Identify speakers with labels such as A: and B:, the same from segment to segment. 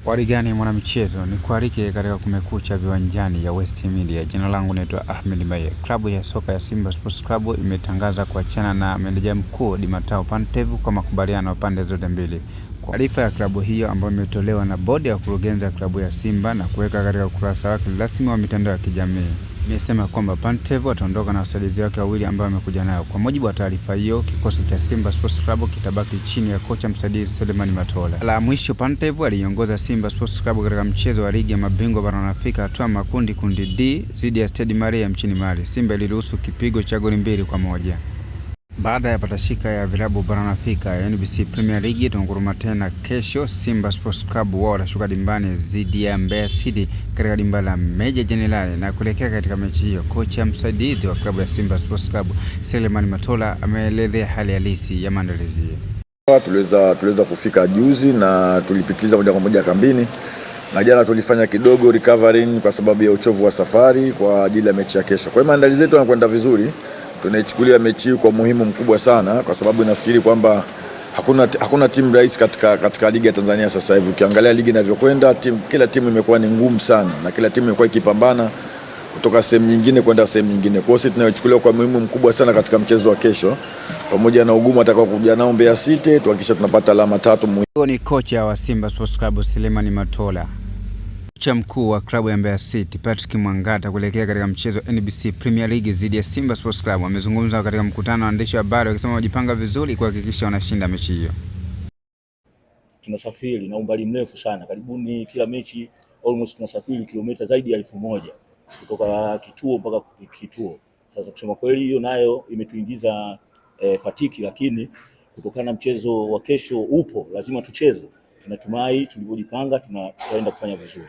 A: Warigani mwanamichezo, ni kualike katika kumekucha viwanjani ya West Media. Jina langu naitwa Ahmed Maye. Klabu ya soka ya Simba Sports Club imetangaza kuachana na meneja mkuu Di Matteo Pantev kwa makubaliano ya pande zote mbili. Taarifa ya klabu hiyo ambayo imetolewa na bodi ya kurugenzi ya klabu ya Simba na kuweka katika ukurasa wake rasmi wa mitandao ya kijamii imesema kwamba Pantev ataondoka na wasaidizi wake wawili ambao wamekuja nayo. Kwa mujibu wa taarifa hiyo, kikosi cha Simba Sports Club kitabaki chini ya kocha msaidizi Selemani Matola. La mwisho, Pantev aliongoza Simba Sports Club katika mchezo wa ligi ya mabingwa barani Afrika hatua makundi kundi D dhidi ya Stade Malien nchini Mali. Simba iliruhusu kipigo cha goli 2-1. Baada ya patashika ya vilabu barani Afrika ya NBC Premier League itanguruma tena kesho. Simba Sports Club wao watashuka dimbani dhidi ya Mbeya City katika dimba la Meja Jenerali, na kuelekea katika mechi hiyo, kocha msaidizi wa klabu ya Simba Sports Club Selemani Matola ameelezea hali halisi ya maandalizi.
B: Tuliweza kufika juzi na tulipitiliza moja kwa moja kambini, na jana tulifanya kidogo recovering kwa sababu ya uchovu wa safari kwa ajili ya mechi ya kesho. Kwa hiyo maandalizi yetu yanakwenda vizuri. Tunaichukulia mechi hii kwa muhimu mkubwa sana, kwa sababu nafikiri kwamba hakuna timu rahisi katika ligi ya Tanzania sasa hivi. Ukiangalia ligi inavyokwenda, kila timu imekuwa ni ngumu sana na kila timu imekuwa ikipambana kutoka sehemu nyingine kwenda sehemu nyingine. Kwa hiyo sisi tunaichukulia kwa muhimu mkubwa sana katika mchezo wa kesho, pamoja na ugumu atakao kuja nao Mbeya City, tuhakikisha tunapata alama 3 muhimu.
A: Huyo ni kocha wa Simba Sports Club Selemani Matola. Kocha mkuu wa klabu ya Mbeya City Patrick Mwangata kuelekea katika mchezo wa NBC Premier League dhidi ya Simba Sports Club amezungumza katika mkutano wa waandishi wa habari akisema wajipanga vizuri kuhakikisha wanashinda mechi hiyo.
C: Tunasafiri na umbali mrefu sana, karibuni kila mechi almost tunasafiri kilomita zaidi ya 1000 kutoka kituo mpaka kituo. Sasa kusema kweli hiyo nayo imetuingiza fatiki, lakini kutokana na mchezo wa kesho upo lazima tucheze. Tunatumai tulivyojipanga tutaenda kufanya vizuri.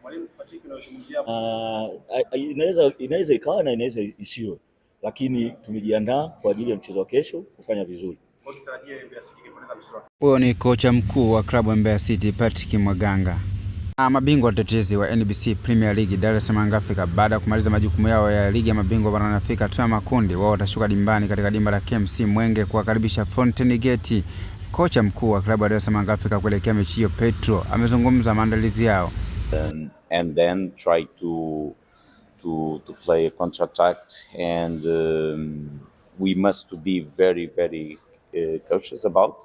D: Mwalimu, fatiki unayozungumzia
C: inaweza ikawa na inaweza isiwe, lakini tumejiandaa kwa ajili ya mchezo wa kesho kufanya vizuri.
A: Huyo ni kocha mkuu wa klabu ya Mbeya City Patrick Mwaganga. Mabingwa watetezi wa NBC Premier League Dar es Salaam Africa baada ya kumaliza majukumu yao ya ligi ya mabingwa barani Afrika hatua ya makundi, wao watashuka dimbani katika dimba la KMC Mwenge kuwakaribisha Fountain Gate. Kocha mkuu wa klabu ya Dar es Salaam Africa kuelekea mechi hiyo Petro amezungumza maandalizi yao.
E: And then try to play a counter-attack, and we must be very cautious about.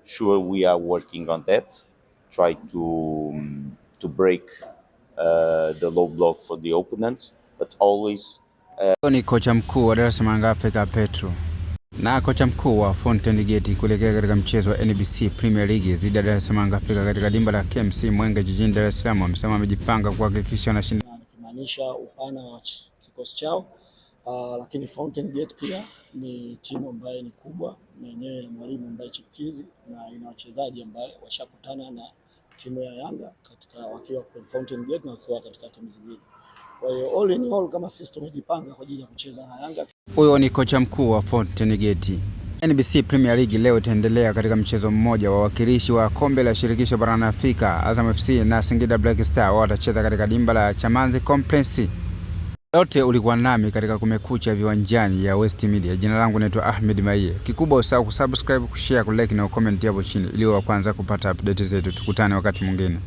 E: Sure, we are working on that. Try to break the low block for the opponents, but always.
A: Ni kocha mkuu wa Dar es Salaam Africa Petro na kocha mkuu wa Fountain Gate kuelekea katika mchezo wa NBC Premier League dhidi ya Dar es Salaam Africa katika dimba la KMC Mwenge jijini Dar es Salaam amesema amejipanga kuhakikisha wanashinda,
F: kumaanisha upana wa kikosi chao. Lakini Fountain Gate pia ni timu ambayo ni kubwa na yenyewe na mwalimu ambaye chipukizi na ina wachezaji ambao washakutana na timu ya Yanga katika wakiwa kwa Fountain Gate na wakiwa katika timu zingine. Kwa hiyo all in all, kama sisi tumejipanga kwa ajili ya kucheza na Yanga.
A: Huyo ni kocha mkuu wa Fountain Gate. NBC Premier League leo itaendelea katika mchezo mmoja wa wakilishi wa kombe la shirikisho barani Afrika. Azam FC na Singida Black Star watacheza katika dimba la Chamazi Complex. Yote ulikuwa nami katika kumekucha viwanjani ya West Media. Jina langu naitwa Ahmed Maye. Kikubwa usahau kusubscribe, kushare, kulike na comment hapo chini ili wa kwanza kupata update zetu. Tukutane wakati mwingine.